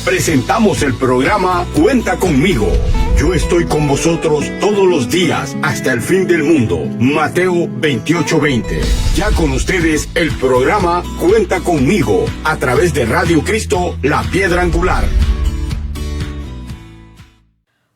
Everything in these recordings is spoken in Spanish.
Presentamos el programa Cuenta conmigo. Yo estoy con vosotros todos los días hasta el fin del mundo. Mateo 28:20. Ya con ustedes el programa Cuenta conmigo a través de Radio Cristo, la piedra angular.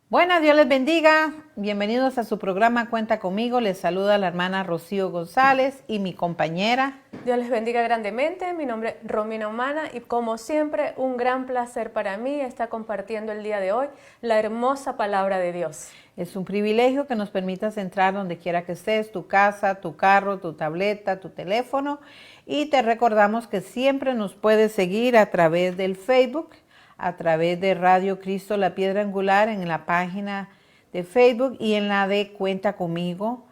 Buenas, Dios les bendiga. Bienvenidos a su programa Cuenta conmigo. Les saluda la hermana Rocío González y mi compañera. Dios les bendiga grandemente. Mi nombre es Romina Humana y como siempre un gran placer para mí estar compartiendo el día de hoy la hermosa palabra de Dios. Es un privilegio que nos permitas entrar donde quiera que estés, tu casa, tu carro, tu tableta, tu teléfono. Y te recordamos que siempre nos puedes seguir a través del Facebook, a través de Radio Cristo, la piedra angular, en la página de Facebook y en la de Cuenta conmigo.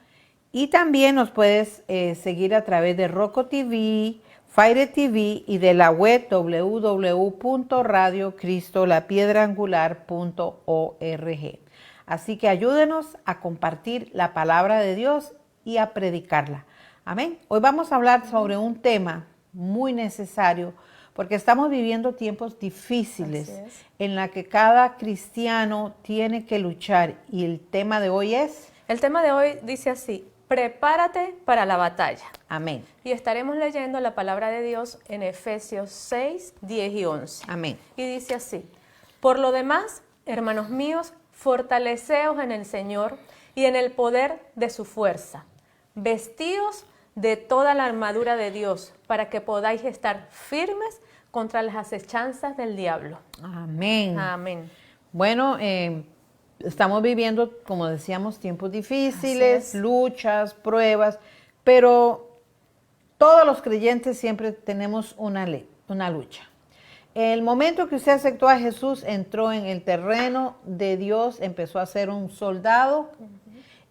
Y también nos puedes seguir a través de Roku TV, Fire TV y de la web www.radiocristolapiedraangular.org. Así que ayúdenos a compartir la palabra de Dios y a predicarla. Amén. Hoy vamos a hablar sobre un tema muy necesario porque estamos viviendo tiempos difíciles en la que cada cristiano tiene que luchar. Y el tema de hoy es... El tema de hoy dice así: prepárate para la batalla. Amén. Y estaremos leyendo la palabra de Dios en Efesios 6, 10 y 11. Amén. Y dice así: por lo demás, hermanos míos, fortaleceos en el Señor y en el poder de su fuerza. Vestíos de toda la armadura de Dios para que podáis estar firmes contra las acechanzas del diablo. Amén. Amén. Bueno, estamos viviendo, como decíamos, tiempos difíciles, luchas, pruebas, pero todos los creyentes siempre tenemos una lucha. El momento que usted aceptó a Jesús, entró en el terreno de Dios, empezó a ser un soldado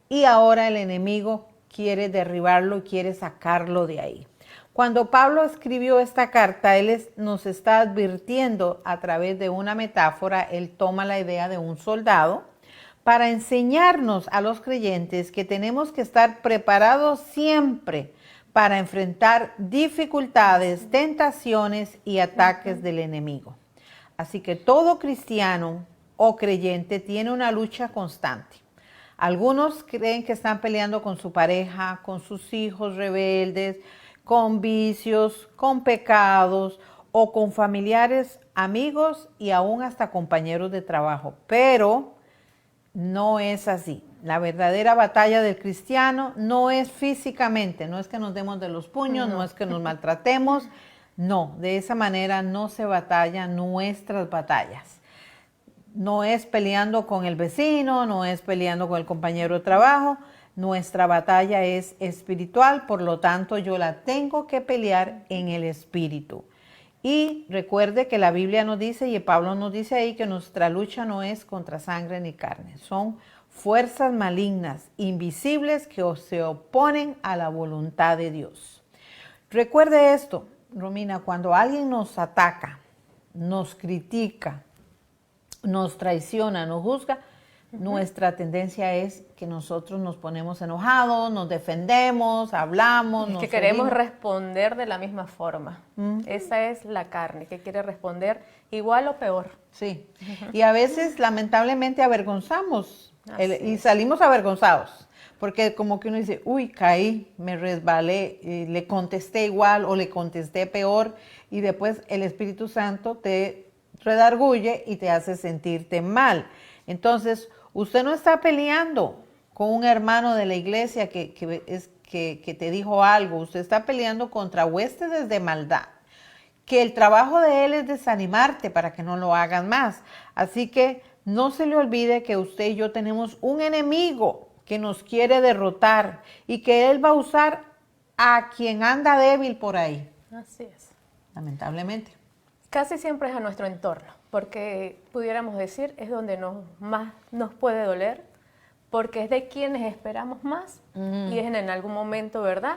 y ahora el enemigo quiere derribarlo, quiere sacarlo de ahí. Cuando Pablo escribió esta carta, él nos está advirtiendo a través de una metáfora. Él toma la idea de un soldado para enseñarnos a los creyentes que tenemos que estar preparados siempre para enfrentar dificultades, tentaciones y ataques del enemigo. Así que todo cristiano o creyente tiene una lucha constante. Algunos creen que están peleando con su pareja, con sus hijos rebeldes, con vicios, con pecados o con familiares, amigos y aún hasta compañeros de trabajo. Pero no es así. La verdadera batalla del cristiano no es físicamente, no es que nos demos de los puños, no es que nos maltratemos. No, de esa manera no se batallan nuestras batallas. No es peleando con el vecino, no es peleando con el compañero de trabajo. Nuestra batalla es espiritual, por lo tanto yo la tengo que pelear en el espíritu. Y recuerde que la Biblia nos dice, y Pablo nos dice ahí, que nuestra lucha no es contra sangre ni carne. Son fuerzas malignas, invisibles, que se oponen a la voluntad de Dios. Recuerde esto, Romina, cuando alguien nos ataca, nos critica, nos traiciona, nos juzga, nuestra tendencia es que nosotros nos ponemos enojados, nos defendemos, hablamos. Es que queremos responder de la misma forma. Esa es la carne, que quiere responder igual o peor. Sí, y a veces lamentablemente avergonzamos y salimos avergonzados. Porque como que uno dice, uy, caí, me resbalé, le contesté igual o le contesté peor. Y después el Espíritu Santo te redarguye y te hace sentirte mal. Entonces, usted no está peleando con un hermano de la iglesia que te dijo algo. Usted está peleando contra huestes de maldad. Que el trabajo de él es desanimarte para que no lo hagan más. Así que no se le olvide que usted y yo tenemos un enemigo que nos quiere derrotar y que él va a usar a quien anda débil por ahí. Así es. Lamentablemente. Casi siempre es a nuestro entorno, porque pudiéramos decir es donde más nos puede doler, porque es de quienes esperamos más y es en algún momento, ¿verdad?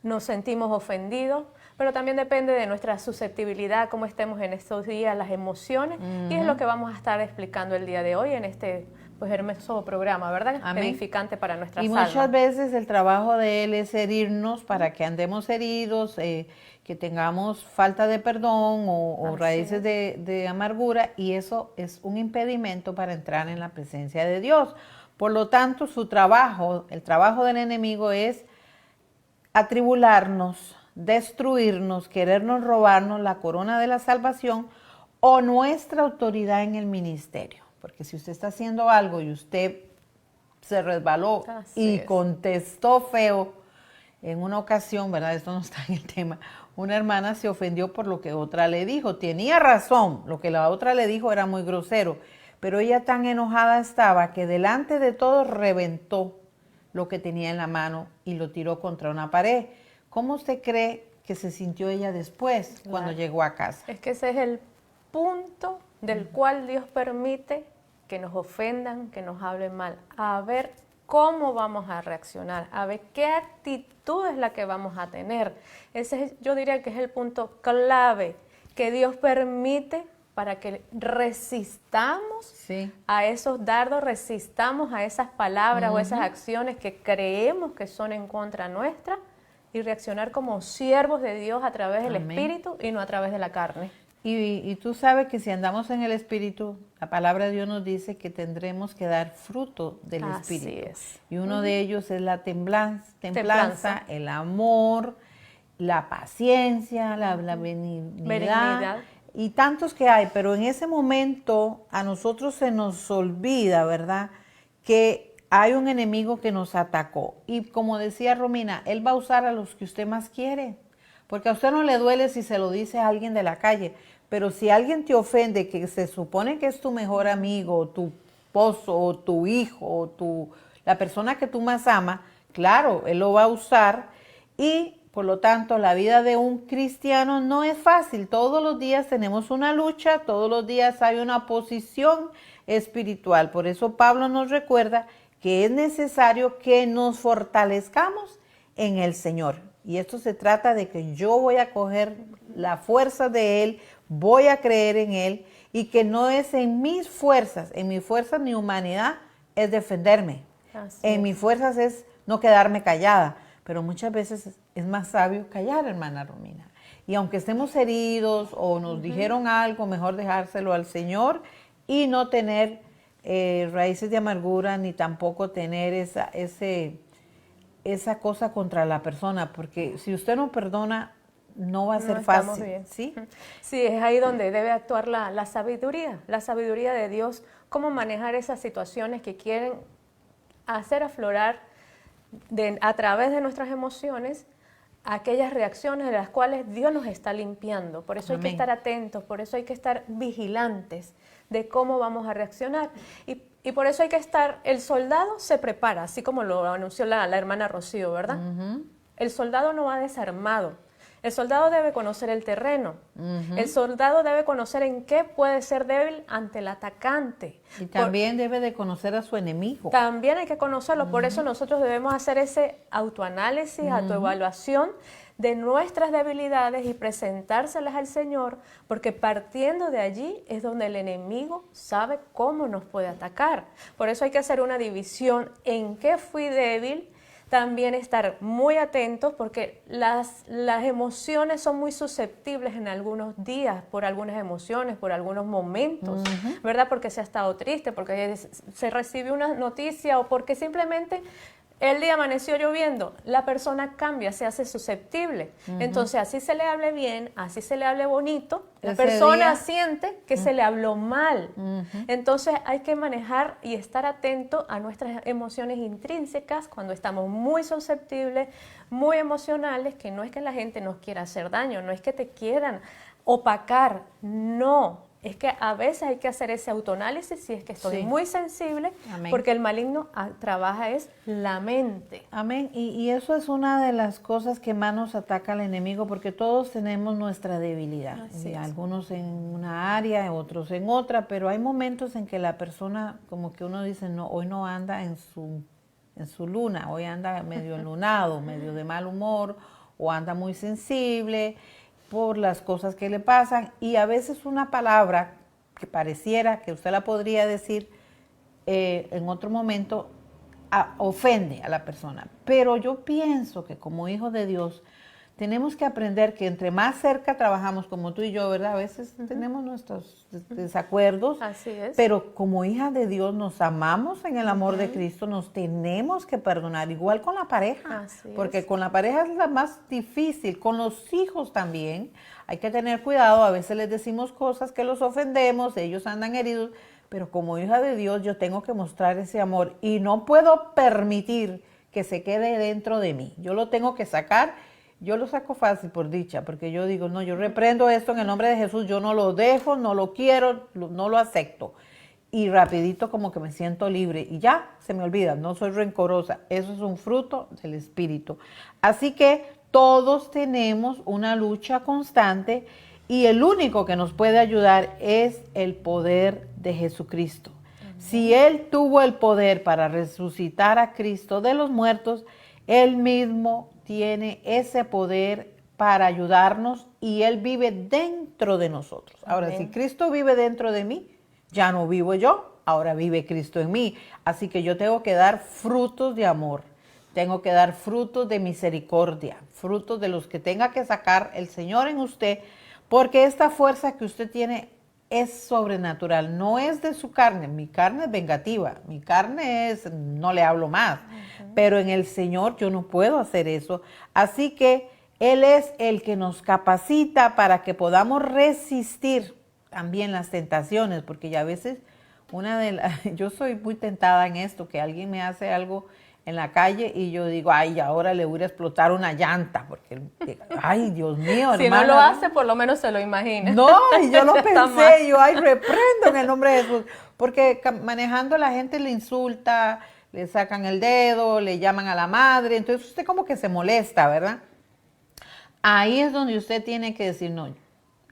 Nos sentimos ofendidos, pero también depende de nuestra susceptibilidad, cómo estemos en estos días, las emociones, y es lo que vamos a estar explicando el día de hoy en este pues hermoso programa, ¿verdad? Amén. Edificante para nuestras Y almas. muchas veces el trabajo de Él es herirnos para que andemos heridos, que tengamos falta de perdón o Así raíces es. de amargura, y eso es un impedimento para entrar en la presencia de Dios. Por lo tanto, su trabajo, el trabajo del enemigo es atribularnos, destruirnos, querernos robarnos la corona de la salvación o nuestra autoridad en el ministerio. Porque si usted está haciendo algo y usted se resbaló Así y es. contestó feo, en una ocasión, ¿verdad? Esto no está en el tema, una hermana se ofendió por lo que otra le dijo. Tenía razón, lo que la otra le dijo era muy grosero, pero ella tan enojada estaba que delante de todos reventó lo que tenía en la mano y lo tiró contra una pared. ¿Cómo usted cree que se sintió ella después cuando Claro. llegó a casa? Es que ese es el punto del cual Dios permite que nos ofendan, que nos hablen mal. A ver cómo vamos a reaccionar, a ver qué actitud es la que vamos a tener. Ese es, yo diría que es el punto clave que Dios permite para que resistamos Sí. a esos dardos, resistamos a esas palabras o esas acciones que creemos que son en contra nuestra, y reaccionar como siervos de Dios a través del Amén. Espíritu y no a través de la carne. Y tú sabes que si andamos en el Espíritu, la palabra de Dios nos dice que tendremos que dar fruto del Así Espíritu. es. Y uno de ellos es la templanza, Templanza. el amor, la paciencia, la benignidad, Benignidad. y tantos que hay. Pero en ese momento a nosotros se nos olvida, ¿verdad?, que hay un enemigo que nos atacó. Y como decía Romina, él va a usar a los que usted más quiere. Porque a usted no le duele si se lo dice a alguien de la calle, pero si alguien te ofende, que se supone que es tu mejor amigo, o tu esposo, o tu hijo, o la persona que tú más amas, claro, él lo va a usar. Y por lo tanto, la vida de un cristiano no es fácil. Todos los días tenemos una lucha, todos los días hay una oposición espiritual. Por eso Pablo nos recuerda que es necesario que nos fortalezcamos en el Señor. Y esto se trata de que yo voy a coger la fuerza de Él, voy a creer en Él, y que no es en mis fuerzas, mi humanidad es defenderme. Así En es. mis fuerzas es no quedarme callada, pero muchas veces es más sabio callar, hermana Romina. Y aunque estemos heridos o nos dijeron algo, mejor dejárselo al Señor y no tener raíces de amargura, ni tampoco tener esa cosa contra la persona, porque si usted no perdona, no va a ser estamos fácil. bien. ¿Sí? Sí, es ahí donde debe actuar la sabiduría de Dios, cómo manejar esas situaciones que quieren hacer aflorar a través de nuestras emociones aquellas reacciones de las cuales Dios nos está limpiando. Por eso hay que Amén. estar atentos, por eso hay que estar vigilantes de cómo vamos a reaccionar. Y por eso hay que estar, el soldado se prepara, así como lo anunció la hermana Rocío, ¿verdad? El soldado no va desarmado. El soldado debe conocer el terreno. El soldado debe conocer en qué puede ser débil ante el atacante. Y también debe de conocer a su enemigo. También hay que conocerlo. Por eso nosotros debemos hacer ese autoanálisis, autoevaluación de nuestras debilidades y presentárselas al Señor, porque partiendo de allí es donde el enemigo sabe cómo nos puede atacar. Por eso hay que hacer una división en qué fui débil. También estar muy atentos porque las emociones son muy susceptibles en algunos días por algunas emociones, por algunos momentos, ¿verdad? Porque se ha estado triste, porque se recibió una noticia o porque simplemente el día amaneció lloviendo, la persona cambia, se hace susceptible. Entonces, así se le hable bien, así se le hable bonito, la Ese persona día- siente que se le habló mal. Entonces, hay que manejar y estar atento a nuestras emociones intrínsecas cuando estamos muy susceptibles, muy emocionales, que no es que la gente nos quiera hacer daño, no es que te quieran opacar, no. Es que a veces hay que hacer ese autoanálisis si es que estoy Sí. muy sensible, Amén. porque el maligno trabaja es la mente. Amén. Y eso es una de las cosas que más nos ataca al enemigo, porque todos tenemos nuestra debilidad. Así Y es. algunos en una área, otros en otra, pero hay momentos en que la persona, como que uno dice, no, hoy no anda en su luna, hoy anda medio enlunado, medio de mal humor, o anda muy sensible por las cosas que le pasan, y a veces una palabra que pareciera que usted la podría decir, en otro momento ofende a la persona. Pero yo pienso que como hijos de Dios tenemos que aprender que entre más cerca trabajamos, como tú y yo, ¿verdad? A veces tenemos nuestros desacuerdos. Así es. Pero como hijas de Dios nos amamos en el amor de Cristo, nos tenemos que perdonar, igual con la pareja. Así porque es. con la pareja es la más difícil, con los hijos también. Hay que tener cuidado, a veces les decimos cosas que los ofendemos, ellos andan heridos, pero como hija de Dios yo tengo que mostrar ese amor y no puedo permitir que se quede dentro de mí. Yo lo tengo que sacar. Yo lo saco fácil por dicha, porque yo digo, no, yo reprendo esto en el nombre de Jesús, yo no lo dejo, no lo quiero, no lo acepto. Y rapidito como que me siento libre y ya se me olvida, no soy rencorosa. Eso es un fruto del Espíritu. Así que todos tenemos una lucha constante y el único que nos puede ayudar es el poder de Jesucristo. Si Él tuvo el poder para resucitar a Cristo de los muertos, Él mismo tiene ese poder para ayudarnos y Él vive dentro de nosotros. Ahora, Amén. si Cristo vive dentro de mí, ya no vivo yo, ahora vive Cristo en mí. Así que yo tengo que dar frutos de amor, tengo que dar frutos de misericordia, frutos de los que tenga que sacar el Señor en usted, porque esta fuerza que usted tiene es sobrenatural, no es de su carne. Mi carne es vengativa, mi carne es, no le hablo más, pero en el Señor yo no puedo hacer eso. Así que Él es el que nos capacita para que podamos resistir también las tentaciones, porque ya a veces yo soy muy tentada en esto, que alguien me hace algo en la calle y yo digo, ay, ahora le voy a explotar una llanta, porque, ay, Dios mío, Si no lo hace, por lo menos se lo imagina. No, y yo lo Está mal. pensé, yo, ay, reprendo en el nombre de Jesús, porque manejando la gente le insulta, le sacan el dedo, le llaman a la madre, entonces usted como que se molesta, ¿verdad? Ahí es donde usted tiene que decir, no,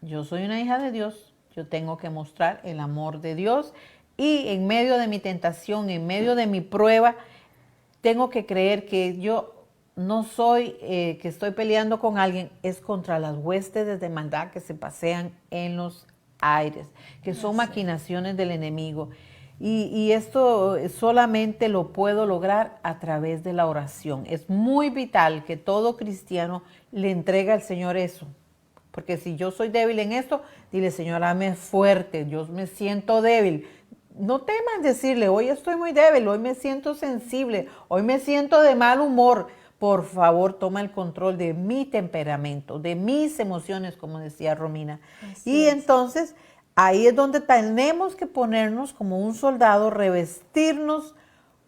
yo soy una hija de Dios, yo tengo que mostrar el amor de Dios y en medio de mi tentación, en medio de mi prueba, tengo que creer que yo no soy, que estoy peleando con alguien, es contra las huestes de maldad que se pasean en los aires, que son maquinaciones del enemigo. Y esto solamente lo puedo lograr a través de la oración. Es muy vital que todo cristiano le entregue al Señor eso. Porque si yo soy débil en esto, dile, Señor, hazme fuerte, yo me siento débil. No temas decirle, hoy estoy muy débil, hoy me siento sensible, hoy me siento de mal humor. Por favor, toma el control de mi temperamento, de mis emociones, como decía Romina. Y entonces, ahí es donde tenemos que ponernos como un soldado, revestirnos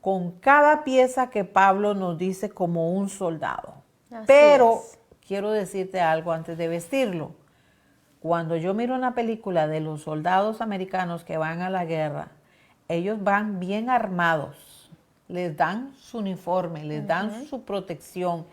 con cada pieza que Pablo nos dice como un soldado. Así Pero es. quiero decirte algo antes de vestirlo. Cuando yo miro una película de los soldados americanos que van a la guerra, ellos van bien armados, les dan su uniforme, les dan su protección,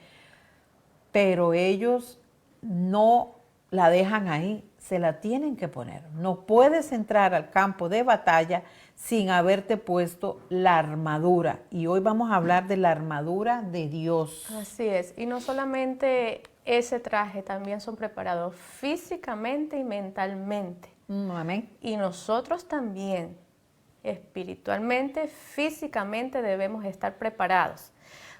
pero ellos no la dejan ahí, se la tienen que poner. No puedes entrar al campo de batalla sin haberte puesto la armadura. Y hoy vamos a hablar de la armadura de Dios. Así es. Y no solamente ese traje, también son preparados físicamente y mentalmente. Amén. Y nosotros también, espiritualmente, físicamente debemos estar preparados.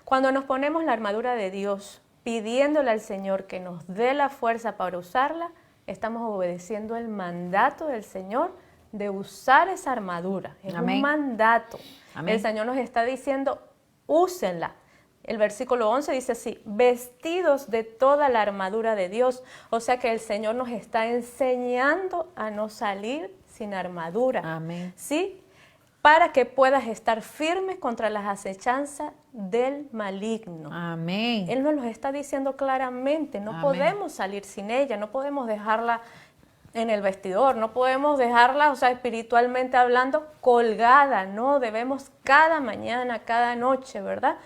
Cuando nos ponemos la armadura de Dios, pidiéndole al Señor que nos dé la fuerza para usarla, estamos obedeciendo el mandato del Señor de usar esa armadura. Es Amén. un mandato. Amén. El Señor nos está diciendo, úsenla. El versículo 11 dice así, vestidos de toda la armadura de Dios. O sea que el Señor nos está enseñando a no salir sin armadura. Amén. ¿Sí? Para que puedas estar firme contra las acechanzas del maligno. Amén. Él nos lo está diciendo claramente, no Amén. podemos salir sin ella, no podemos dejarla en el vestidor, no podemos dejarla, o sea, espiritualmente hablando, colgada, no, debemos cada mañana, cada noche, ¿verdad?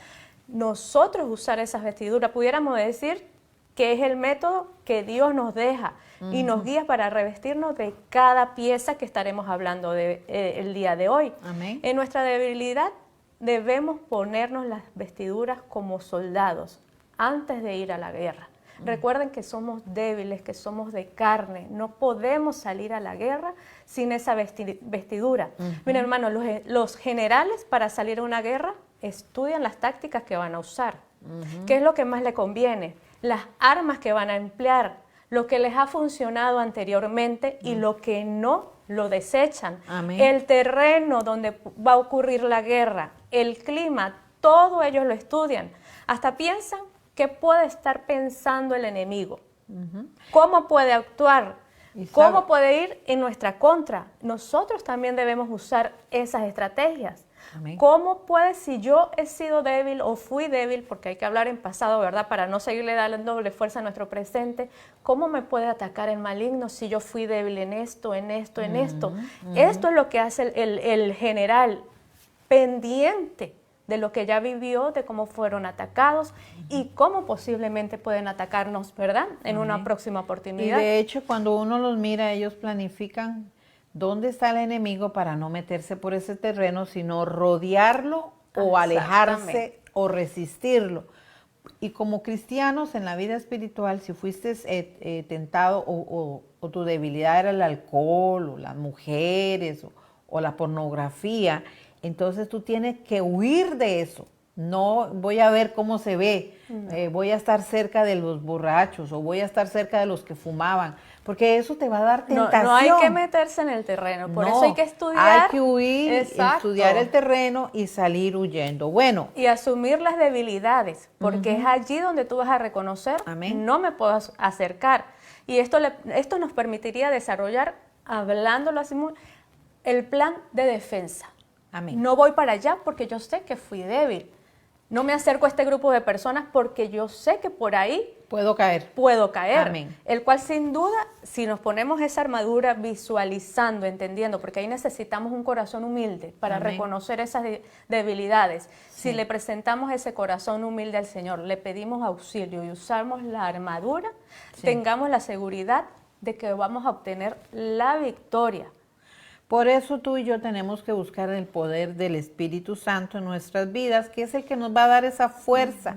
Nosotros usar esas vestiduras, pudiéramos decir que es el método que Dios nos deja y nos guía para revestirnos de cada pieza que estaremos hablando el día de hoy. Amén. En nuestra debilidad debemos ponernos las vestiduras como soldados antes de ir a la guerra. Recuerden que somos débiles, que somos de carne. No podemos salir a la guerra sin esa vestidura. Miren, hermanos, los generales para salir a una guerra estudian las tácticas que van a usar. ¿Qué es lo que más le conviene? Las armas que van a emplear, lo que les ha funcionado anteriormente y lo que no lo desechan. Amén. El terreno donde va a ocurrir la guerra, el clima, todo ellos lo estudian. Hasta piensan qué puede estar pensando el enemigo, cómo puede actuar, cómo puede ir en nuestra contra. Nosotros también debemos usar esas estrategias. Amén. ¿Cómo puede, si yo he sido débil o fui débil, porque hay que hablar en pasado, ¿verdad? Para no seguirle dando doble fuerza a nuestro presente, ¿cómo me puede atacar el maligno si yo fui débil en esto, en esto, en esto? Esto es lo que hace el general, pendiente de lo que ya vivió, de cómo fueron atacados y cómo posiblemente pueden atacarnos, ¿verdad? En una próxima Y oportunidad. de hecho, cuando uno los mira, ellos planifican dónde está el enemigo para no meterse por ese terreno, sino rodearlo o alejarse Exactamente. o resistirlo. Y como cristianos en la vida espiritual, si fuiste tentado o tu debilidad era el alcohol o las mujeres o la pornografía, entonces tú tienes que huir de eso. No voy a ver cómo se ve, voy a estar cerca de los borrachos o voy a estar cerca de los que fumaban, porque eso te va a dar tentación. No hay que meterse en el terreno, por eso hay que estudiar. Hay que huir, Exacto. estudiar el terreno y salir huyendo. Bueno, Y asumir las debilidades, porque es allí donde tú vas a reconocer, Amén. no me puedo acercar. Y esto nos permitiría desarrollar, hablándolo así, el plan de defensa. amén. No voy para allá porque yo sé que fui débil. No me acerco a este grupo de personas porque yo sé que por ahí Puedo caer. puedo caer. Amén. El cual sin duda, si nos ponemos esa armadura visualizando, entendiendo, porque ahí necesitamos un corazón humilde para Amén. reconocer esas debilidades. Si le presentamos ese corazón humilde al Señor, le pedimos auxilio y usamos la armadura, tengamos la seguridad de que vamos a obtener la victoria. Por eso tú y yo tenemos que buscar el poder del Espíritu Santo en nuestras vidas, que es el que nos va a dar esa fuerza.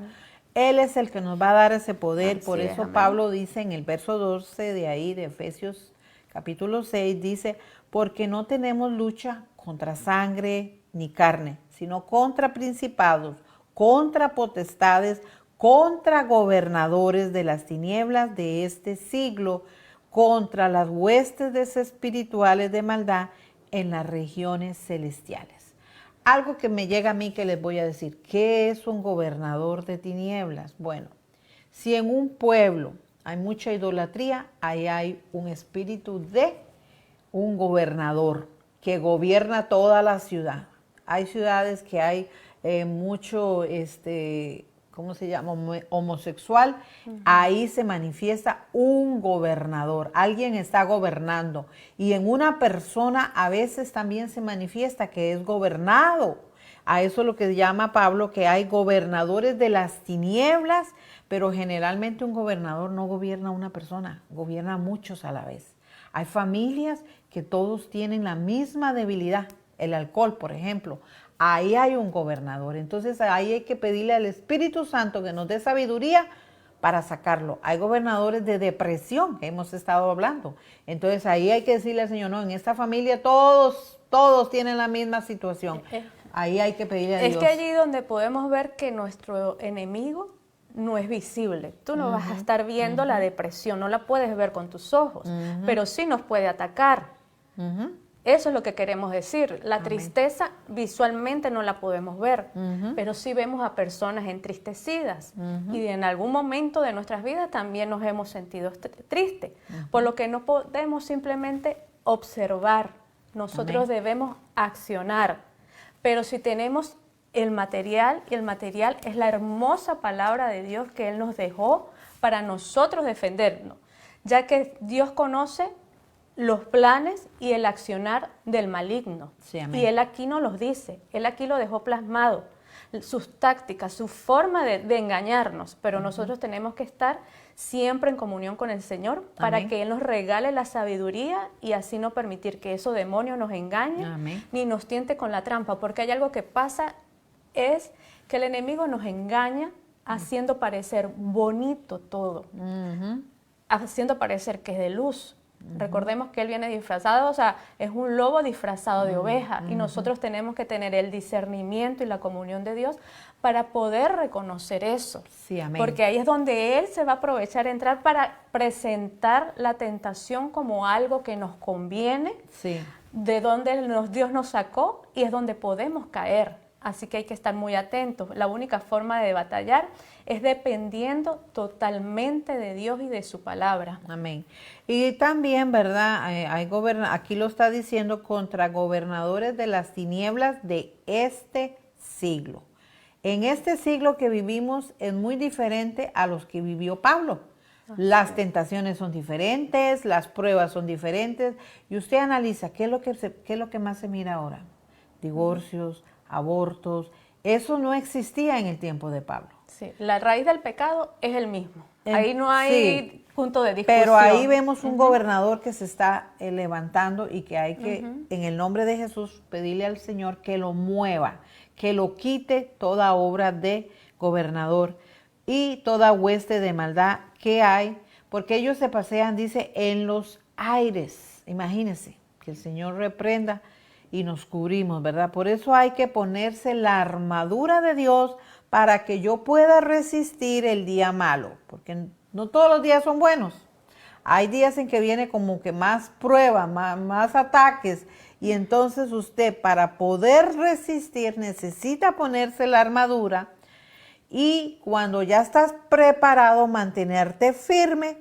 Él es el que nos va a dar ese poder. Así Por es, eso amén. Pablo dice en el verso 12 de ahí, de Efesios capítulo 6, dice, porque no tenemos lucha contra sangre ni carne, sino contra principados, contra potestades, contra gobernadores de las tinieblas de este siglo, contra las huestes espirituales de maldad en las regiones celestiales. Algo que me llega a mí que les voy a decir, ¿qué es un gobernador de tinieblas? Bueno, si en un pueblo hay mucha idolatría, ahí hay un espíritu de un gobernador que gobierna toda la ciudad. Hay ciudades que hay mucho, ¿cómo se llama? Homosexual. Ahí se manifiesta un gobernador. Alguien está gobernando. Y en una persona a veces también se manifiesta que es gobernado. A eso es lo que llama Pablo, que hay gobernadores de las tinieblas, pero generalmente un gobernador no gobierna a una persona, gobierna a muchos a la vez. Hay familias que todos tienen la misma debilidad. El alcohol, por ejemplo. Ahí hay un gobernador. Entonces ahí hay que pedirle al Espíritu Santo que nos dé sabiduría para sacarlo. Hay gobernadores de depresión que hemos estado hablando. Entonces ahí hay que decirle al Señor, no, en esta familia todos tienen la misma situación. Ahí hay que pedirle a Dios. Es que allí donde podemos ver que nuestro enemigo no es visible. Tú no vas a estar viendo la depresión, no la puedes ver con tus ojos, pero sí nos puede atacar. Eso es lo que queremos decir. La tristeza visualmente no la podemos ver, pero sí vemos a personas entristecidas y en algún momento de nuestras vidas también nos hemos sentido tristes, por lo que no podemos simplemente observar. Nosotros debemos accionar, pero si tenemos el material, y el material es la hermosa palabra de Dios que Él nos dejó para nosotros defendernos, ya que Dios conoce los planes y el accionar del maligno. Sí, amén. Y Él aquí nos los dice, Él aquí lo dejó plasmado, sus tácticas, su forma de engañarnos, pero nosotros tenemos que estar siempre en comunión con el Señor para Amén. que Él nos regale la sabiduría y así no permitir que esos demonios nos engañen Amén. ni nos tiente con la trampa, porque hay algo que pasa, es que el enemigo nos engaña haciendo parecer bonito todo, haciendo parecer que es de luz. Recordemos que él viene disfrazado, o sea, es un lobo disfrazado de oveja, y nosotros tenemos que tener el discernimiento y la comunión de Dios para poder reconocer eso. Sí, amén. Porque ahí es donde él se va a aprovechar, entrar para presentar la tentación como algo que nos conviene, Sí. de donde Dios nos sacó, y es donde podemos caer. Así que hay que estar muy atentos. La única forma de batallar es dependiendo totalmente de Dios y de su palabra. Amén. Y también, ¿verdad? Aquí lo está diciendo, contra gobernadores de las tinieblas de este siglo. En este siglo que vivimos es muy diferente a los que vivió Pablo. Las tentaciones son diferentes, las pruebas son diferentes. Y usted analiza, ¿qué es lo que más se mira ahora? Divorcios, abortos. Eso no existía en el tiempo de Pablo. Sí, la raíz del pecado es el mismo. Ahí no hay punto de discusión. Pero ahí vemos un gobernador que se está levantando, y que hay que, en el nombre de Jesús, pedirle al Señor que lo mueva, que lo quite toda obra de gobernador y toda hueste de maldad que hay, porque ellos se pasean, dice, en los aires. Imagínense, que el Señor reprenda y nos cubrimos, ¿verdad? Por eso hay que ponerse la armadura de Dios para que yo pueda resistir el día malo, porque no todos los días son buenos. Hay días en que viene como que más prueba, más ataques, y entonces usted, para poder resistir, necesita ponerse la armadura, y cuando ya estás preparado, mantenerte firme,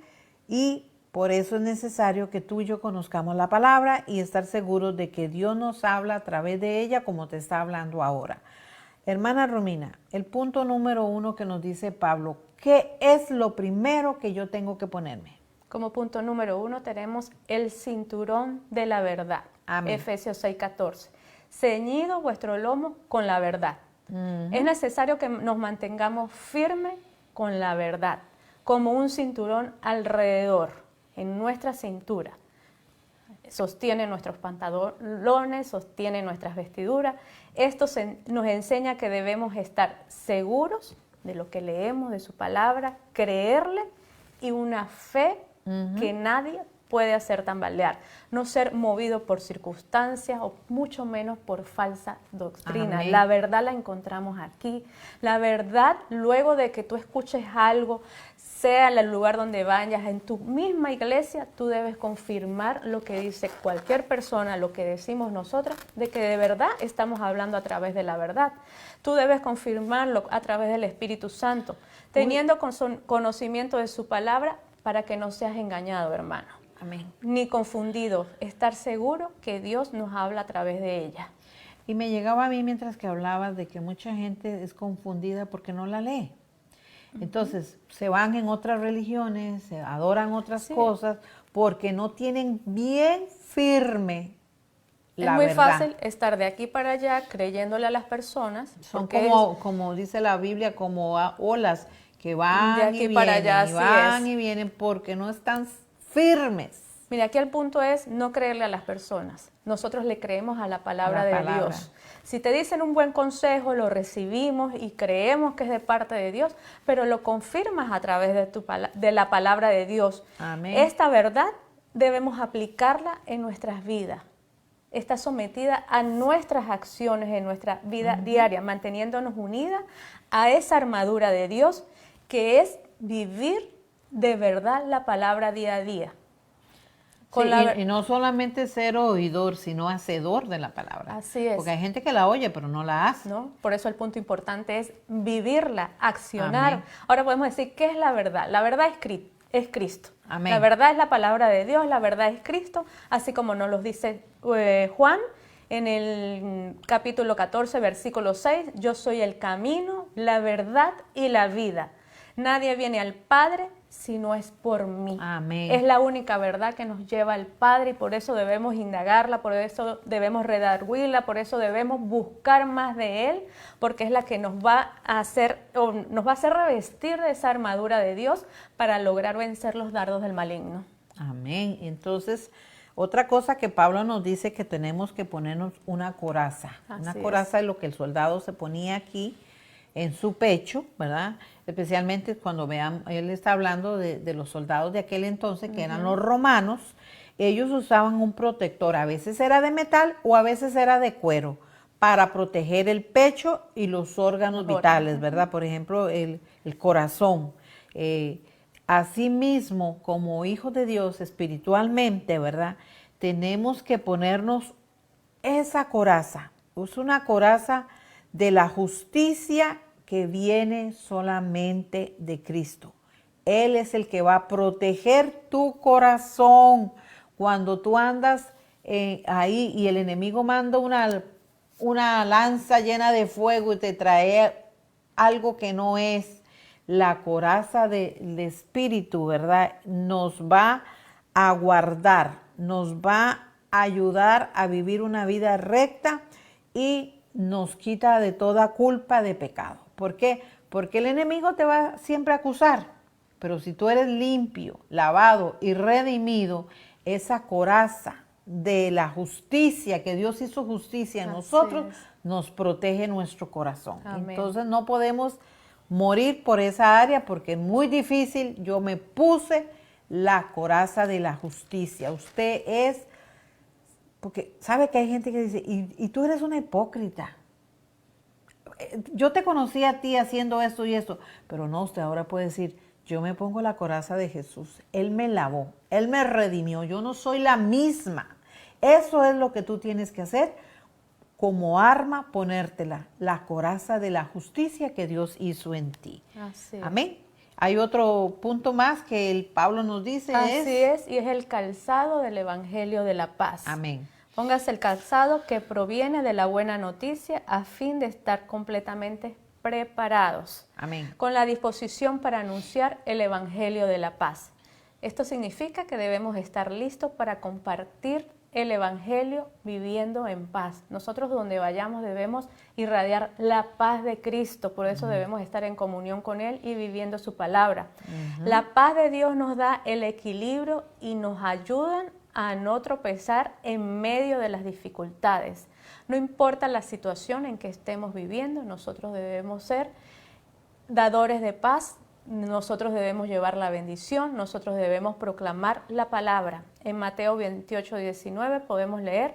y por eso es necesario que tú y yo conozcamos la palabra y estar seguros de que Dios nos habla a través de ella, como te está hablando ahora. Hermana Romina, el punto número 1 que nos dice Pablo, ¿qué es lo primero que yo tengo que ponerme? Como punto número 1 tenemos el cinturón de la verdad. Amén. Efesios 6:14. Ceñido vuestro lomo con la verdad. Es necesario que nos mantengamos firmes con la verdad, como un cinturón alrededor, en nuestra cintura. Sostiene nuestros pantalones, sostiene nuestras vestiduras. Esto nos enseña que debemos estar seguros de lo que leemos, de su palabra, creerle, y una fe que nadie puede hacer tambalear. No ser movido por circunstancias o mucho menos por falsa doctrina. Amén. La verdad la encontramos aquí. La verdad, luego de que tú escuches algo, sea en el lugar donde vayas, en tu misma iglesia, tú debes confirmar lo que dice cualquier persona, lo que decimos nosotras, de que de verdad estamos hablando a través de la verdad. Tú debes confirmarlo a través del Espíritu Santo, teniendo conocimiento de su palabra, para que no seas engañado, hermano. Amén. Ni confundido, estar seguro que Dios nos habla a través de ella. Y me llegaba a mí mientras que hablabas de que mucha gente es confundida porque no la lee. Entonces, se van en otras religiones, se adoran otras cosas, porque no tienen bien firme la es muy verdad. fácil estar de aquí para allá creyéndole a las personas. Son como dice la Biblia, como olas que van de aquí y vienen, para allá, y van y vienen, porque no están firmes. Mira, aquí el punto es no creerle a las personas. Nosotros le creemos a la palabra de Dios. Si te dicen un buen consejo, lo recibimos y creemos que es de parte de Dios, pero lo confirmas a través de la palabra de Dios. Amén. Esta verdad debemos aplicarla en nuestras vidas. Está sometida a nuestras acciones en nuestra vida diaria, manteniéndonos unidas a esa armadura de Dios, que es vivir de verdad la palabra día a día. Y no solamente ser oidor, sino hacedor de la palabra. Así es. Porque hay gente que la oye, pero no la hace. ¿No? Por eso el punto importante es vivirla, accionar. Amén. Ahora podemos decir, ¿qué es la verdad? La verdad es Cristo. Amén. La verdad es la palabra de Dios, la verdad es Cristo, así como nos lo dice Juan en el capítulo 14, versículo 6, yo soy el camino, la verdad y la vida. Nadie viene al Padre si no es por mí. Amén. Es la única verdad que nos lleva al Padre, y por eso debemos indagarla, por eso debemos redarguirla, por eso debemos buscar más de Él, porque es la que nos va a hacer revestir de esa armadura de Dios para lograr vencer los dardos del maligno. Amén. Entonces, otra cosa que Pablo nos dice, que tenemos que ponernos una coraza. Una coraza es lo que el soldado se ponía aquí, en su pecho, ¿verdad? Especialmente cuando vean, él está hablando de los soldados de aquel entonces, que eran los romanos. Ellos usaban un protector, a veces era de metal o a veces era de cuero, para proteger el pecho y los órganos vitales, ¿verdad? Por ejemplo, el corazón. Asimismo, como hijos de Dios espiritualmente, ¿verdad? Tenemos que ponernos esa coraza. Es una coraza de la justicia que viene solamente de Cristo. Él es el que va a proteger tu corazón cuando tú andas ahí y el enemigo manda una lanza llena de fuego y te trae algo que no es. La coraza del Espíritu, ¿verdad? Nos va a guardar, nos va a ayudar a vivir una vida recta y nos quita de toda culpa de pecado. ¿Por qué? Porque el enemigo te va siempre a acusar, pero si tú eres limpio, lavado y redimido, esa coraza de la justicia, que Dios hizo justicia en nosotros, nos protege nuestro corazón. Amén. Entonces no podemos morir por esa área porque es muy difícil. Yo me puse la coraza de la justicia. Usted es, porque sabe que hay gente que dice, y tú eres una hipócrita. Yo te conocí a ti haciendo esto y esto, pero no, usted ahora puede decir, yo me pongo la coraza de Jesús. Él me lavó, Él me redimió, yo no soy la misma. Eso es lo que tú tienes que hacer. Como arma, ponértela, la coraza de la justicia que Dios hizo en ti. Así es. Amén. Hay otro punto más que el Pablo nos dice. Así es, y es el calzado del Evangelio de la paz. Amén. Póngase el calzado que proviene de la buena noticia a fin de estar completamente preparados. Amén. Con la disposición para anunciar el Evangelio de la paz. Esto significa que debemos estar listos para compartir el Evangelio viviendo en paz. Nosotros donde vayamos debemos irradiar la paz de Cristo, por eso debemos estar en comunión con Él y viviendo su palabra. La paz de Dios nos da el equilibrio y nos ayudan a no tropezar en medio de las dificultades. No importa la situación en que estemos viviendo, nosotros debemos ser dadores de paz. Nosotros debemos llevar la bendición, nosotros debemos proclamar la palabra. En Mateo 28, 19 podemos leer,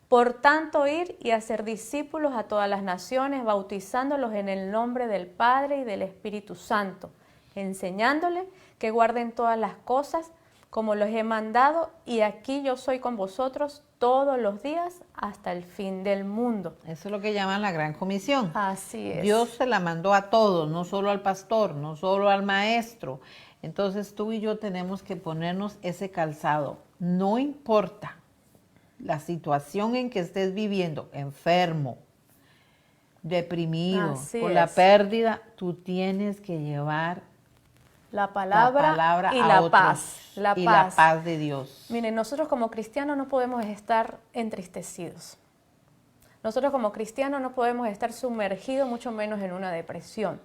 por tanto ir y hacer discípulos a todas las naciones, bautizándolos en el nombre del Padre y del Espíritu Santo, enseñándoles que guarden todas las cosas como los he mandado, y aquí yo soy con vosotros todos los días hasta el fin del mundo. Eso es lo que llaman la Gran Comisión. Así es. Dios se la mandó a todos, no solo al pastor, no solo al maestro. Entonces tú y yo tenemos que ponernos ese calzado. No importa la situación en que estés viviendo, enfermo, deprimido, por la pérdida, tú tienes que llevar la palabra y la paz. La paz de Dios. Miren, nosotros como cristianos no podemos estar entristecidos. Nosotros como cristianos no podemos estar sumergidos, mucho menos en una depresión.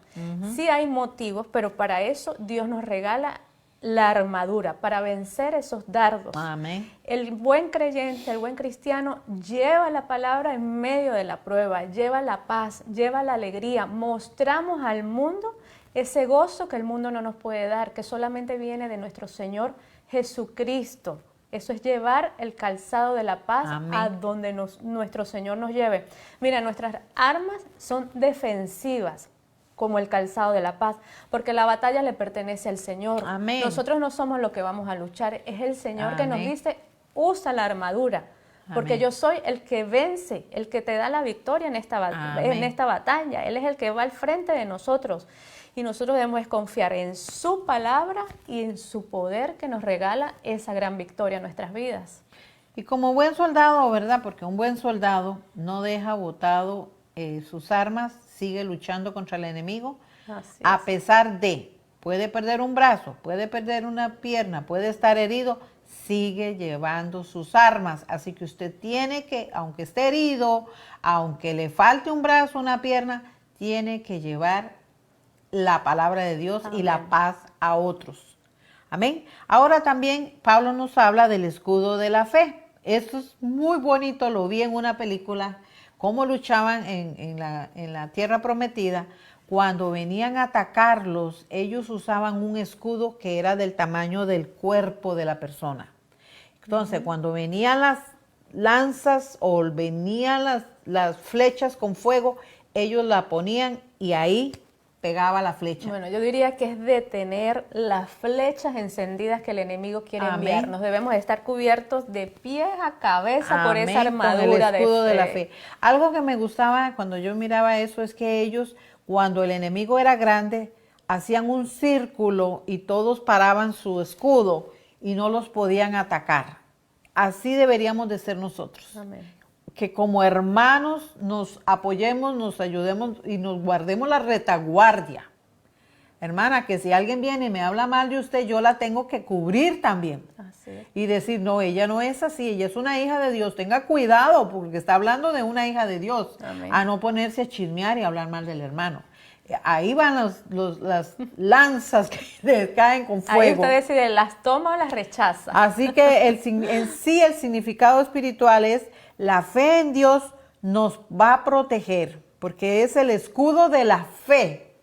Sí hay motivos, pero para eso Dios nos regala la armadura, para vencer esos dardos. Amén. El buen creyente, el buen cristiano, lleva la palabra en medio de la prueba, lleva la paz, lleva la alegría. Mostramos al mundo ese gozo que el mundo no nos puede dar, que solamente viene de nuestro Señor Jesucristo. Eso es llevar el calzado de la paz. Amén. A donde nuestro Señor nos lleve. Mira, nuestras armas son defensivas, como el calzado de la paz, porque la batalla le pertenece al Señor. Amén. Nosotros no somos los que vamos a luchar, es el Señor. Amén. Que nos dice, usa la armadura, porque Amén. Yo soy el que vence, el que te da la victoria en esta batalla. Él es el que va al frente de nosotros. Y nosotros debemos confiar en su palabra y en su poder que nos regala esa gran victoria en nuestras vidas. Y como buen soldado, ¿verdad? Porque un buen soldado no deja botado sus armas, sigue luchando contra el enemigo. Así a pesar de, puede perder un brazo, puede perder una pierna, puede estar herido, sigue llevando sus armas. Así que usted tiene que, aunque esté herido, aunque le falte un brazo, una pierna, tiene que llevar la palabra de Dios. Amén. Y la paz a otros. Amén. Ahora también Pablo nos habla del escudo de la fe. Esto es muy bonito, lo vi en una película, cómo luchaban en la tierra prometida, cuando venían a atacarlos, ellos usaban un escudo que era del tamaño del cuerpo de la persona. Entonces, cuando venían las lanzas o venían las flechas con fuego, ellos la ponían y ahí pegaba la flecha. Bueno, yo diría que es detener las flechas encendidas que el enemigo quiere enviarnos. Debemos estar cubiertos de pies a cabeza por esa armadura con el escudo de la fe. Algo que me gustaba cuando yo miraba eso es que ellos, cuando el enemigo era grande, hacían un círculo y todos paraban su escudo y no los podían atacar. Así deberíamos de ser nosotros. Amén. Que como hermanos nos apoyemos, nos ayudemos y nos guardemos la retaguardia. Hermana, que si alguien viene y me habla mal de usted, yo la tengo que cubrir también. Así es. Y decir, no, ella no es así, ella es una hija de Dios. Tenga cuidado porque está hablando de una hija de Dios. Amén. A no ponerse a chismear y hablar mal del hermano. Ahí van las lanzas que le caen con fuego. Ahí usted decide, ¿las toma o las rechaza? Así que en sí el significado espiritual es la fe en Dios nos va a proteger, porque es el escudo de la fe.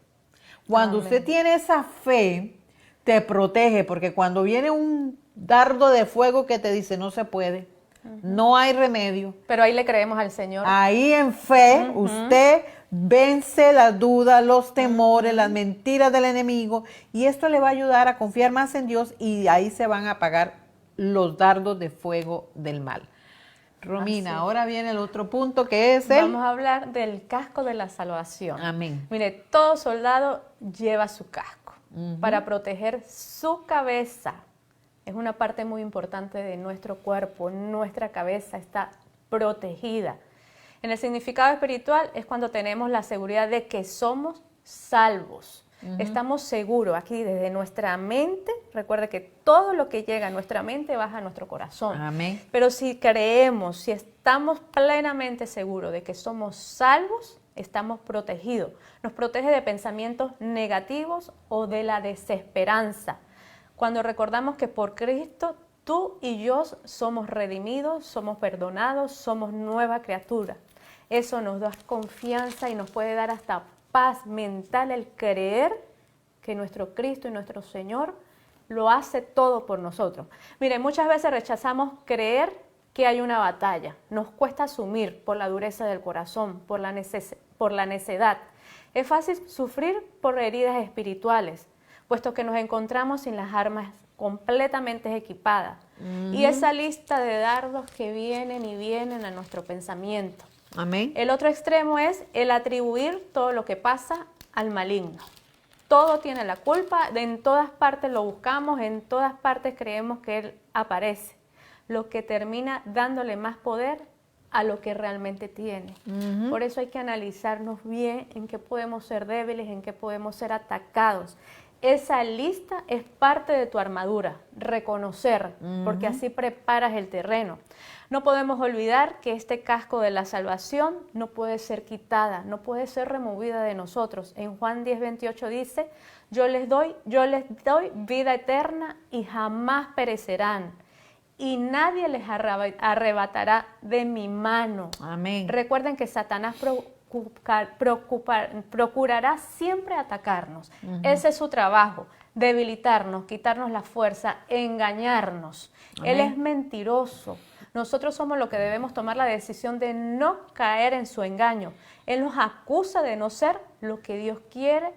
Cuando Amén. usted tiene esa fe, te protege, porque cuando viene un dardo de fuego que te dice no se puede, no hay remedio. Pero ahí le creemos al Señor. Ahí en fe usted vence las dudas, los temores, las mentiras del enemigo, y esto le va a ayudar a confiar más en Dios y ahí se van a apagar los dardos de fuego del mal. Romina, Así. ahora viene el otro punto que es Vamos a hablar del casco de la salvación. Amén. Mire, todo soldado lleva su casco para proteger su cabeza. Es una parte muy importante de nuestro cuerpo. Nuestra cabeza está protegida. En el significado espiritual es cuando tenemos la seguridad de que somos salvos. Estamos seguros aquí desde nuestra mente. Recuerde que todo lo que llega a nuestra mente baja a nuestro corazón. Amén. Pero si creemos, si estamos plenamente seguros de que somos salvos, estamos protegidos. Nos protege de pensamientos negativos o de la desesperanza. Cuando recordamos que por Cristo tú y yo somos redimidos, somos perdonados, somos nueva criatura. Eso nos da confianza y nos puede dar hasta paz mental el creer que nuestro Cristo y nuestro Señor lo hace todo por nosotros. Miren, muchas veces rechazamos creer que hay una batalla. Nos cuesta asumir por la dureza del corazón, por la necedad. Es fácil sufrir por heridas espirituales, puesto que nos encontramos sin las armas completamente equipadas. Y esa lista de dardos que vienen y vienen a nuestro pensamiento. Amén. El otro extremo es el atribuir todo lo que pasa al maligno. Todo tiene la culpa, en todas partes lo buscamos, en todas partes creemos que él aparece, lo que termina dándole más poder a lo que realmente tiene. Por eso hay que analizarnos bien en qué podemos ser débiles, en qué podemos ser atacados. Esa lista es parte de tu armadura, reconocer, porque así preparas el terreno. No podemos olvidar que este casco de la salvación no puede ser quitada, no puede ser removida de nosotros. En Juan 10:28 dice, yo les doy vida eterna y jamás perecerán, y nadie les arrebatará de mi mano. Amén. Recuerden que Satanás procurará siempre atacarnos. Ese es su trabajo, debilitarnos, quitarnos la fuerza, engañarnos. Amén. Él es mentiroso. Nosotros somos los que debemos tomar la decisión de no caer en su engaño. Él nos acusa de no ser lo que Dios quiere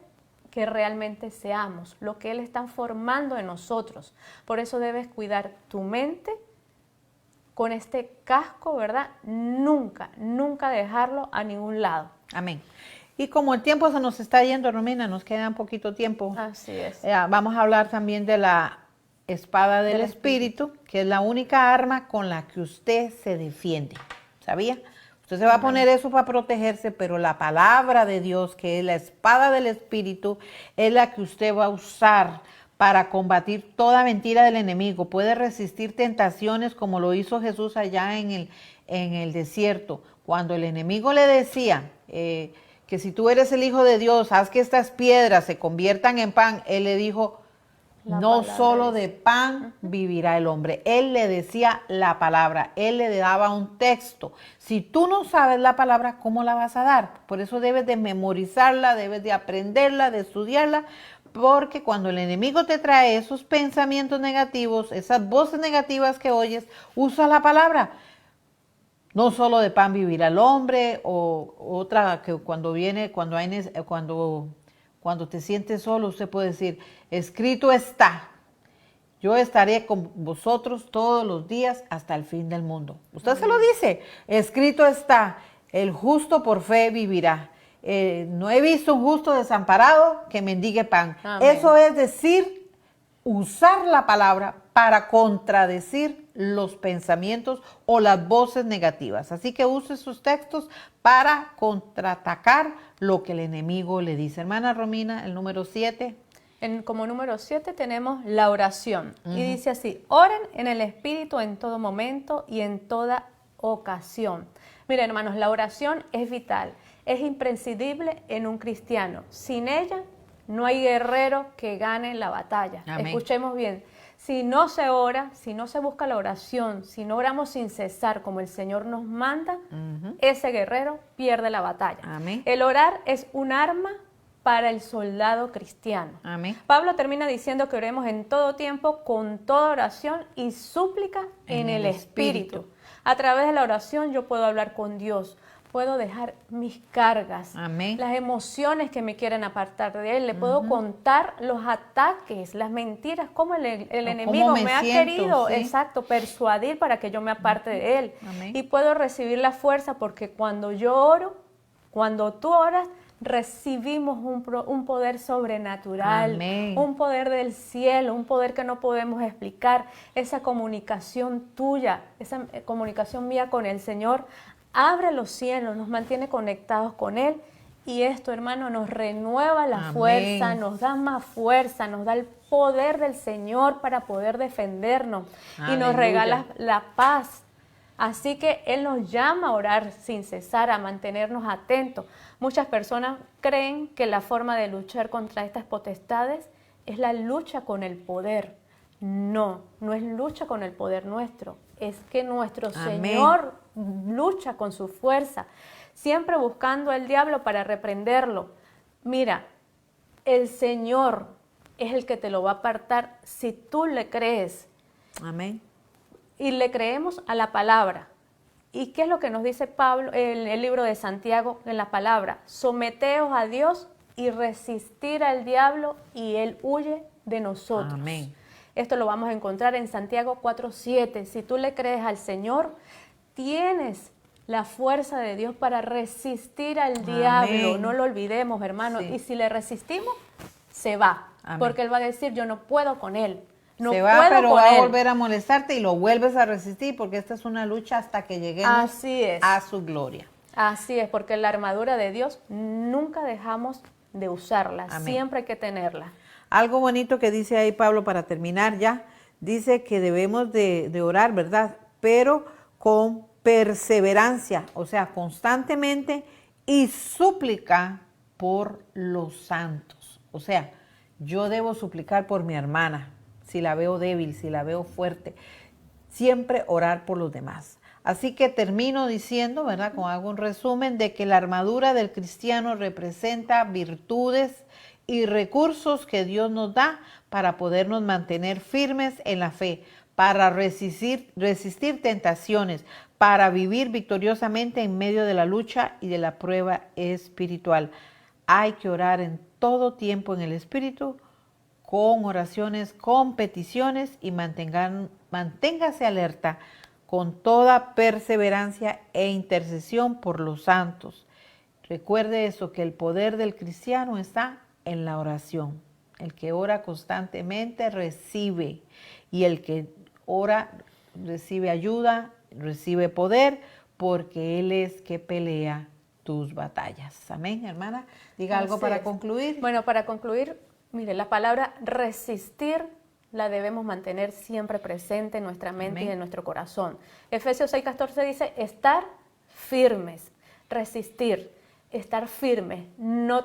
que realmente seamos, lo que Él está formando en nosotros. Por eso debes cuidar tu mente con este casco, ¿verdad? Nunca, nunca dejarlo a ningún lado. Amén. Y como el tiempo se nos está yendo, Romina, nos queda un poquito tiempo. Así es. Vamos a hablar también de la espada del Espíritu, que es la única arma con la que usted se defiende. ¿Sabía? Usted se va a poner eso para protegerse, pero la palabra de Dios, que es la espada del Espíritu, es la que usted va a usar para combatir toda mentira del enemigo. Puede resistir tentaciones como lo hizo Jesús allá en el desierto. Cuando el enemigo le decía que si tú eres el Hijo de Dios, haz que estas piedras se conviertan en pan, él le dijo, No solo de pan vivirá el hombre. Él le decía la palabra, él le daba un texto. Si tú no sabes la palabra, ¿cómo la vas a dar? Por eso debes de memorizarla, debes de aprenderla, de estudiarla, porque cuando el enemigo te trae esos pensamientos negativos, esas voces negativas que oyes, usa la palabra. No solo de pan vivirá el hombre, o otra que cuando te sientes solo, usted puede decir, escrito está, yo estaré con vosotros todos los días hasta el fin del mundo. Usted se lo dice, escrito está, el justo por fe vivirá. No he visto un justo desamparado que mendigue pan. Amén. Eso es decir, usar la palabra para contradecir los pensamientos o las voces negativas. Así que use sus textos para contraatacar lo que el enemigo le dice. Hermana Romina, el número 7. Como número 7 tenemos la oración. Y dice así, oren en el Espíritu en todo momento y en toda ocasión. Miren, hermanos, la oración es vital, es imprescindible en un cristiano. Sin ella no hay guerrero que gane la batalla. Amén. Escuchemos bien. Si no se ora, si no se busca la oración, si no oramos sin cesar como el Señor nos manda, ese guerrero pierde la batalla. Amén. El orar es un arma para el soldado cristiano. Amén. Pablo termina diciendo que oremos en todo tiempo, con toda oración y súplica en el Espíritu. A través de la oración yo puedo hablar con Dios, puedo dejar mis cargas, Amén. las emociones que me quieren apartar de Él, le puedo contar los ataques, las mentiras, cómo el enemigo me ha querido, ¿sí? exacto, persuadir para que yo me aparte de Él. Amén. Y puedo recibir la fuerza porque cuando yo oro, cuando tú oras, recibimos un poder sobrenatural, Amén. un poder del cielo, un poder que no podemos explicar. Esa comunicación tuya, esa comunicación mía con el Señor, abre los cielos, nos mantiene conectados con Él. Y esto, hermano, nos renueva la Amén. fuerza, nos da más fuerza, nos da el poder del Señor para poder defendernos. Y nos Aleluya. regala la paz. Así que Él nos llama a orar sin cesar, a mantenernos atentos. Muchas personas creen que la forma de luchar contra estas potestades es la lucha con el poder. No, no es lucha con el poder nuestro. Es que nuestro Amén. Señor lucha con su fuerza, siempre buscando al diablo para reprenderlo. Mira, el Señor es el que te lo va a apartar si tú le crees. Amén. Y le creemos a la palabra. ¿Y qué es lo que nos dice Pablo, el libro de Santiago en la palabra? Someteos a Dios y resistir al diablo y él huye de nosotros. Amén. Esto lo vamos a encontrar en Santiago 4:7. Si tú le crees al Señor, tienes la fuerza de Dios para resistir al diablo. No lo olvidemos, hermano. Sí. Y si le resistimos, se va. Amén. Porque él va a decir, yo no puedo con él. No se va, puedo pero con va a él. volver a molestarte y lo vuelves a resistir porque esta es una lucha hasta que lleguemos Así es. a su gloria. Así es, porque la armadura de Dios nunca dejamos de usarla. Amén. Siempre hay que tenerla. Algo bonito que dice ahí Pablo para terminar ya, dice que debemos de orar, ¿verdad? Pero con perseverancia, o sea, constantemente y súplica por los santos. O sea, yo debo suplicar por mi hermana, si la veo débil, si la veo fuerte, siempre orar por los demás. Así que termino diciendo, ¿verdad? Como hago un resumen de que la armadura del cristiano representa virtudes y recursos que Dios nos da para podernos mantener firmes en la fe, para resistir tentaciones, para vivir victoriosamente en medio de la lucha y de la prueba espiritual. Hay que orar en todo tiempo en el Espíritu, con oraciones, con peticiones y manténgase alerta con toda perseverancia e intercesión por los santos. Recuerde eso, que el poder del cristiano está en la oración. El que ora constantemente recibe, y el que ora recibe ayuda, recibe poder, porque Él es que pelea tus batallas. Amén, hermana. Diga algo Así para es. concluir. Bueno, para concluir, mire, la palabra resistir la debemos mantener siempre presente en nuestra mente. Amén. Y en nuestro corazón. Efesios 6:14 dice, estar firmes, resistir, estar firmes, no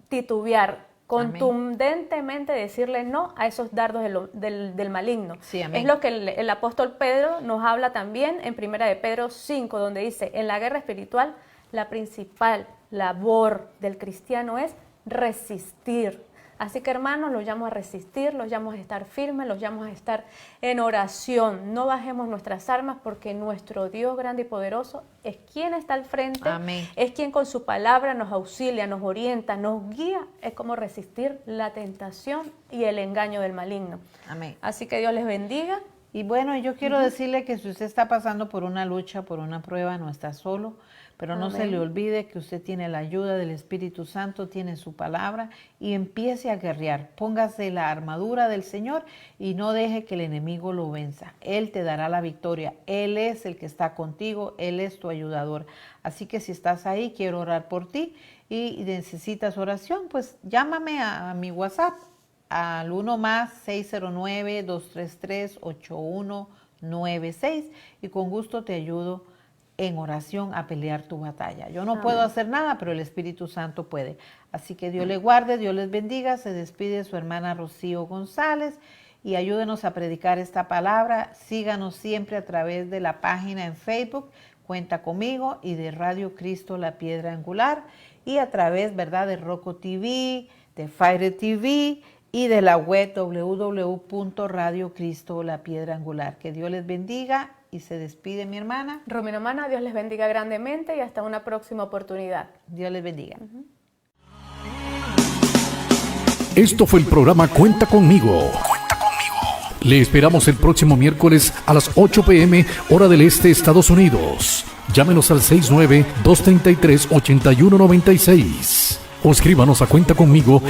titubear, contundentemente decirle no a esos dardos del maligno. Sí, amén. Es lo que el apóstol Pedro nos habla también en 1 de Pedro 5, donde dice, en la guerra espiritual, la principal labor del cristiano es resistir. Así que, hermanos, los llamo a resistir, los llamo a estar firmes, los llamo a estar en oración. No bajemos nuestras armas porque nuestro Dios grande y poderoso es quien está al frente. Amén. Es quien con su palabra nos auxilia, nos orienta, nos guía. Es como resistir la tentación y el engaño del maligno. Amén. Así que Dios les bendiga. Y bueno, yo quiero decirle que si usted está pasando por una lucha, por una prueba, no está solo, pero no se le olvide que usted tiene la ayuda del Espíritu Santo, tiene su palabra y empiece a guerrear. Póngase la armadura del Señor y no deje que el enemigo lo venza. Él te dará la victoria. Él es el que está contigo, Él es tu ayudador. Así que si estás ahí, quiero orar por ti y necesitas oración, pues llámame a mi WhatsApp al 1+609-233-8196 y con gusto te ayudo en oración a pelear tu batalla. Yo no puedo hacer nada, pero el Espíritu Santo puede. Así que Dios les guarde, Dios les bendiga. Se despide su hermana Rocío González y ayúdenos a predicar esta palabra. Síganos siempre a través de la página en Facebook, Cuenta Conmigo, y de Radio Cristo La Piedra Angular, y a través, ¿verdad?, de Roku TV, de Fire TV y de la web www.radiocristolapiedraangular. Que Dios les bendiga y se despide mi hermana. Romina Mana, Dios les bendiga grandemente y hasta una próxima oportunidad. Dios les bendiga. Esto fue el programa Cuenta Conmigo. Le esperamos el próximo miércoles a las 8 p.m. hora del este, Estados Unidos. Llámenos al 69-233-8196 o escríbanos a Cuenta Conmigo